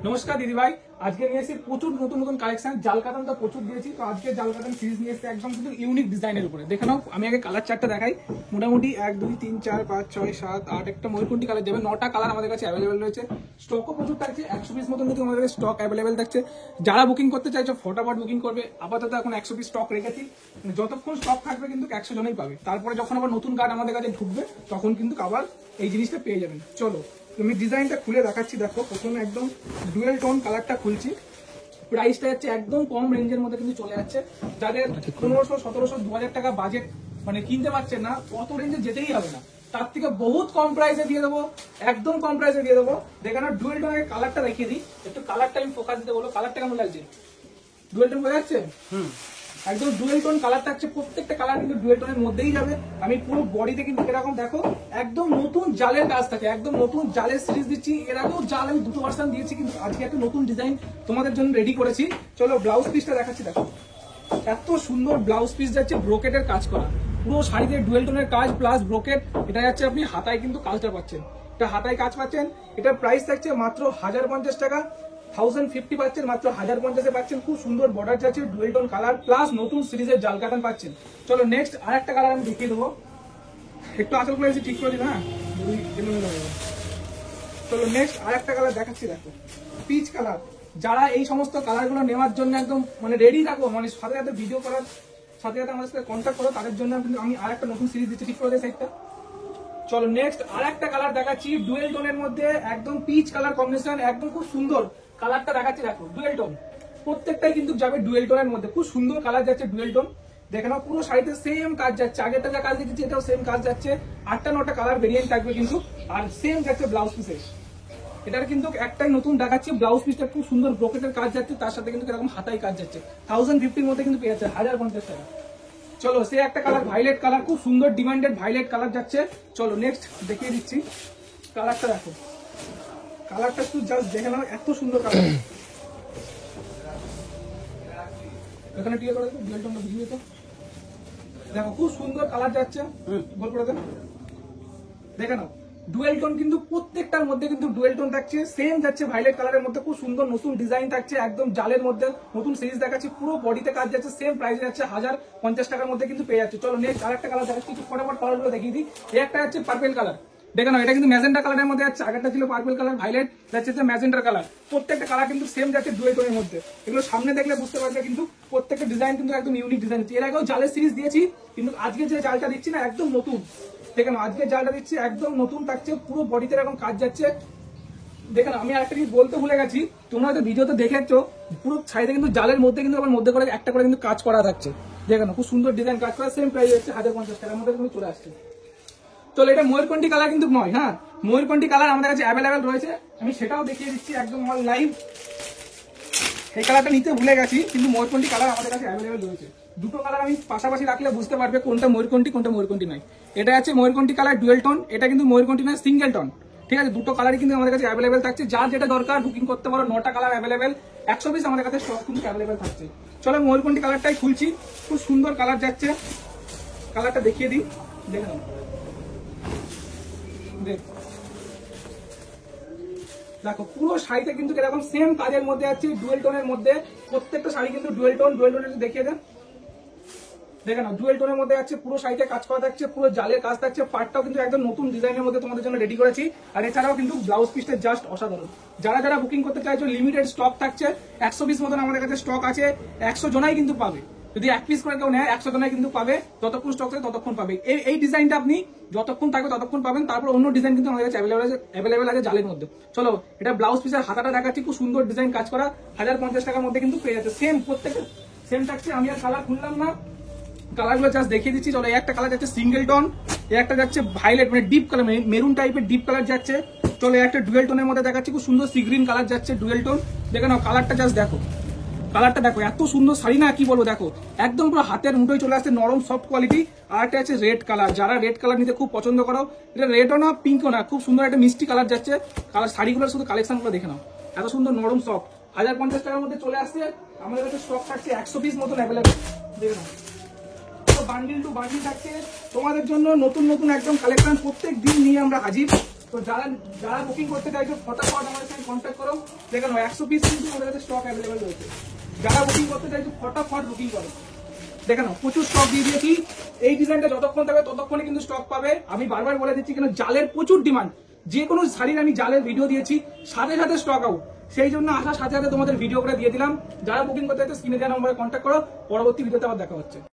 নমস্কার দিদি ভাই, আজকে নিয়ে এসেছি প্রচুর নতুন নতুন কালেকশন। জাল কাতান তো প্রচুর দিয়েছি, তো আজকে জাল কাতান সিরিজ নিয়ে এসেছি একদম কিন্তু ইউনিক ডিজাইনের উপরে। দেখে নাও, আমি আগে কালার চারটা দেখাই। মোটামুটি 1 2 3 4 5 6 7 8 একটা ময়ূরকণ্ঠী কালার যাবে। 9টা কালার আমাদের কাছে অ্যাভেলেবেল রয়েছে। স্টকও প্রচুর থাকছে, 100 পিস মতন কিন্তু আমাদের স্টক অ্যাভেলেবেল থাকছে। যারা বুকিং করতে চাইছো ফটাফট বুকিং করবে। আপাতত এখন 100 পিস স্টক রেখেছি, যতক্ষণ স্টক থাকবে কিন্তু 100 জনই পাবে। তারপরে যখন আবার নতুন কার্ড আমাদের কাছে ঢুকবে তখন কিন্তু আবার এই জিনিসটা পেয়ে যাবেন। চলো তুমি ডিজাইনটা খুলে দেখাচ্ছি। দেখো, প্রথমে একদম ডুয়েল টোন কালারটা খুলছি। প্রাইসটা হচ্ছে একদম কম রেঞ্জের মধ্যে কিন্তু চলে যাচ্ছে। যাদের 1500 1700 2000 টাকা বাজেট মানে কিনতে পারছেন না, অত রেঞ্জে যেতেই হবে না, তার থেকে বহুত কম প্রাইসে দিয়ে দেবো, একদম কম প্রাইসে দিয়ে দেবো। দেখে না, ডুয়েল টোনের কালারটা দেখিয়ে দিই একটু। কালারটা আমি ফোকাস দিতে বলো, কালারটা কেমন লাগছে? ডুয়েল টোন বোঝা যাচ্ছে? একদম ডুয়েল টোন কালার থাকছে, প্রত্যেকটা কালার কিন্তু ডুয়েল টোনের মধ্যেই যাবে। আমি পুরো বডিতে কিন্তু এরকম দেখো একদম নতুন জালের কাজ থাকে, একদম নতুন জালের সিরিজ দিচ্ছি। এর আগেও জাল আমি দুটো ভার্সন দিয়েছি, কিন্তু আজকে একটা নতুন ডিজাইন তোমাদের জন্য রেডি করেছি। চলো ব্লাউজ পিসটা দেখাচ্ছি। দেখো এত সুন্দর ব্লাউজ পিস যাচ্ছে, ব্রোকেটের কাজ করা, পুরো শাড়িতে ডুয়েল টোনের কাজ প্লাস ব্রোকেট। এটা যাচ্ছে আপনি হাতায় কিন্তু কাজটা পাচ্ছেন, এটা হাতায় কাজ পাচ্ছেন। এটার প্রাইস থাকছে মাত্র 1050 টাকা। 1050 পাচ্ছেন, মাত্র 1050-এ পাচ্ছেন। খুব সুন্দর বর্ডার যাচ্ছে, ডুয়েল টোন কালার প্লাস নতুন সিরিজের জাল কাতান পাচ্ছেন। চলো নেক্সট আরেকটা কালার আমি দেখিয়ে দেবো। একটু আঁচল করে ঠিক করে দিন, হ্যাঁ। চলো নেক্সট আরেকটা কালার দেখাচ্ছি। দেখো পিচ কালার। যারা এই সমস্ত কালার গুলো নেওয়ার জন্য একদম মানে রেডি থাকো, মানে সাথে সাথে ভিডিও করার সাথে সাথে আমাদের সাথে কন্ট্যাক্ট করো, তাদের জন্য কিন্তু আমি আরেকটা নতুন সিরিজ দিচ্ছি। ঠিক করে দেয় সাইডটা। চলো নেক্সট আরেকটা কালার দেখাচ্ছি, ডুয়েল টোনের মধ্যে একদম পিচ কালার কম্বিনেশন, একদম খুব সুন্দর কালারটা দেখাচ্ছি। দেখো ডুয়েল টোন, প্রত্যেকটাই কিন্তু যাবে ডুয়েল টোনের মধ্যে। খুব সুন্দর কালার যাচ্ছে ডুয়েল টোন। দেখে নাও, পুরো শাড়িতে সেম কাজ যাচ্ছে। আগেরটা যা কাজ দেখেছি এটাও সেম কাজ যাচ্ছে। 8টা 9টা কালার ভেরিয়েন্ট থাকবে কিন্তু, আর সেম যাচ্ছে ব্লাউজ পিসে। এটার কিন্তু একটাই নতুন দেখাচ্ছি, ব্লাউজ পিসটা খুব সুন্দর ব্রোকেটের কাজ যাচ্ছে, তার সাথে কিন্তু এরকম হাতাই কাজ যাচ্ছে। 1050-এর মধ্যে কিন্তু পেয়ে যাচ্ছে 1050 টাকা। চলো সে একটা কালার ভাইলেট কালার, খুব সুন্দর ডিমান্ডেড ভাইলেট কালার যাচ্ছে। চলো নেক্সট দেখিয়ে দিচ্ছি। কালারটা দেখো, কালারটা একটু জাস্ট দেখে নাও, এত সুন্দর কালার। এখানে টিকে করে দেখো, ডুয়েল টোনটা বুঝিয়ে তো দেখো, খুব সুন্দর কালার যাচ্ছে। গোল করে দেন, দেখে নাও। ডুয়েল টোন কিন্তু প্রত্যেকটার মধ্যে কিন্তু ডুয়েল টোন থাকছে, সেম যাচ্ছে ভাইলেট কালারের মধ্যে। খুব সুন্দর নতুন ডিজাইন থাকছে, একদম জালের মধ্যে নতুন সিরিজ দেখাচ্ছি। পুরো বডিতে কাজ যাচ্ছে, সেম প্রাইসে যাচ্ছে 1050 টাকার মধ্যে কিন্তু পেয়ে যাচ্ছে। চলো নেক্সট আরেকটা কালার দেখাচ্ছি, একটু ফটাফট কালার গুলো দেখিয়ে দিই। এই একটা যাচ্ছে পার্পেল কালার। দেখে নাও, এটা কিন্তু ম্যাজেন্টা কালারের মধ্যে যাচ্ছে। আগেরটা ছিল পার্পেল কালার, ভাইলেট যাচ্ছে ম্যাজেন্টার কালার। প্রত্যেকটা কালার কিন্তু সেম যাচ্ছে ডুয়েল টোনের মধ্যে। এগুলো সামনে দেখলে বুঝতে পারবে, কিন্তু প্রত্যেকটা ডিজাইন কিন্তু একদম ইউনিক ডিজাইন। এর আগেও জালের সিরিজ দিয়েছি, কিন্তু আজকে যে জালটা দিচ্ছি না একদম নতুন। দেখেন আজকে জালটা দিচ্ছি একদম নতুন থাকছে, পুরো বডিতে এরকম কাজ যাচ্ছে। দেখেন আমি আরেকটা জিনিস বলতে ভুলে গেছি, তোমরা হয়তো ভিডিওতে দেখেছো, পুরো শাড়িতে কিন্তু জালের মধ্যে কিন্তু আবার মধ্যে করে একটা করে কিন্তু কাজ করা থাকছে। দেখেন খুব সুন্দর ডিজাইন কাজ করা, সেম প্রাইস হচ্ছে 1050 টাকার মধ্যে কিন্তু চলে আসছে। চলো এটা ময়ূরকণ্ঠী কালার কিন্তু নয়, হ্যাঁ, ময়ূরকণ্ঠী কালার আমাদের কাছে অ্যাভেলেবেল রয়েছে, আমি সেটাও দেখিয়ে দিচ্ছি একদম অল লাইভ। এই কালারটা নিতে ভুলে গেছি, কিন্তু ময়ূরকণ্ঠী কালার আমাদের কাছে অ্যাভেলেবেল রয়েছে। দুটো কালার আমি পাশাপাশি রাখলে বুঝতে পারবে কোনটা ময়ূরকণ্ঠী কোনটা ময়ূরকণ্ঠী নয়। এটা আছে ময়ূরকণ্ঠী কালার ডুয়েল টোন, এটা কিন্তু ময়ূরকণ্ঠী নয়, সিঙ্গেল টোন। ঠিক আছে, দুটো কালারই কিন্তু আমাদের কাছে অ্যাভেলেবেল থাকছে। যার যেটা দরকার বুকিং করতে পারো। 9টা কালার অ্যাভেলেবেল, 100 পিস আমাদের কাছে স্টক কিন্তু অ্যাভেলেবেল থাকছে। চলো ময়ূরকণ্ঠী কালারটাই খুলছি, খুব সুন্দর কালার যাচ্ছে। কালারটা দেখিয়ে দিই, দেখে নাও। দেখো পুরো শাড়িতে কিন্তু এরকম সেম কাজের মধ্যে আছে, ডুয়েল টোনের মধ্যে। প্রত্যেকটা শাড়ি কিন্তু ডুয়েল টোন। ডুয়েল টোনের দেখিয়ে দেন, দেখে নাও ডুয়েল টোনের মধ্যে আছে, পুরো শাড়িতে কাজ করা থাকছে, পুরো জালের কাজ থাকছে। পার্টটাও কিন্তু একদম নতুন ডিজাইনের মধ্যে তোমাদের জন্য রেডি করেছি। আর এছাড়াও কিন্তু ব্লাউজ পিসটা জাস্ট অসাধারণ। যারা যারা বুকিং করতে চাইছো লিমিটেড স্টক থাকছে, 100 পিস মতন আমাদের কাছে স্টক আছে। 100 জনাই কিন্তু পাবে, যদি 1 পিস করে কেউ নেয় 100 জনাই কিন্তু পাবে। যতক্ষণ স্টক থাকে ততক্ষণ পাবে। এই ডিজাইনটা আপনি যতক্ষণ থাকবে ততক্ষণ পাবেন। তারপর অন্য ডিজাইন কিন্তু আমাদের কাছে অ্যাভেলেবেল আছে জালের মধ্যে। চলো এটা ব্লাউজ পিসের হাতাটা দেখাচ্ছি, খুব সুন্দর ডিজাইন কাজ করা, 1050 টাকার মধ্যে কিন্তু পেয়ে যাচ্ছে। সেম প্রত্যেকটা সেম থাকছে। আমি আর কালার খুললাম না, কালারগুলো জাস্ট দেখিয়ে দিচ্ছি। চলো একটা কালার যাচ্ছে সিঙ্গেল টোন, একটা যাচ্ছে ভাইলেট মানে ডিপ কালার, মেরুন টাইপের ডিপ কালার যাচ্ছে। চলো একটা ডুয়েল টোনের মধ্যে দেখাচ্ছি, খুব সুন্দর সি গ্রিন কালার যাচ্ছে ডুয়েল টোন। দেখে নাও কালারটা জাস্ট দেখো, কালারটা দেখো, এত সুন্দর শাড়ি না কি বলবো। দেখো একদম পুরো হাতের মুঠোয় চলে আসছে, নরম সফট কোয়ালিটি। আর একটা আছে রেড কালার, যারা রেড কালার নিতে খুব পছন্দ করো, এটা রেডও না পিঙ্কও না, খুব সুন্দর একটা মিষ্টি কালার যাচ্ছে। কালার শাড়িগুলোর শুধু কালেকশনগুলো দেখে নাও, এত সুন্দর নরম সফট। 1050 টাকার মধ্যে চলে আসছে। আমাদের কাছে স্টক থাকছে 100 পিস মতন অ্যাভেলেবেল। দেখে নাও বান্ডিল টু বান্ডিল থাকছে তোমাদের জন্য, নতুন নতুন একদম কালেকশন প্রত্যেক দিন নিয়ে আমরা হাজির। তো যারা যারা বুকিং করতে চাইছো ফটাফট আমাদের সঙ্গে কন্ট্যাক্ট করো। দেখে নাও 100 পিস কিন্তু আমাদের কাছে স্টক অ্যাভেলেবেল রয়েছে। যারা বুকিং করতে চাইছো ফটাফট বুকিং করো। দেখে নাও প্রচুর স্টক দিয়ে দিয়েছি। এই ডিজাইনটা যতক্ষণ থাকবে ততক্ষণে কিন্তু স্টক পাবে। আমি বারবার বলে দিচ্ছি কেন, জালের প্রচুর ডিমান্ড। যে কোনো শাড়ির আমি জালের ভিডিও দিয়েছি, সাথে সাথে স্টক আউট। সেই জন্য আসার সাথে সাথে তোমাদের ভিডিও করে দিয়ে দিলাম। যারা বুকিং করতে চাইছো স্ক্রিনে দেওয়া নম্বরে কন্ট্যাক্ট করো। পরবর্তী ভিডিওতে আবার দেখা হচ্ছে।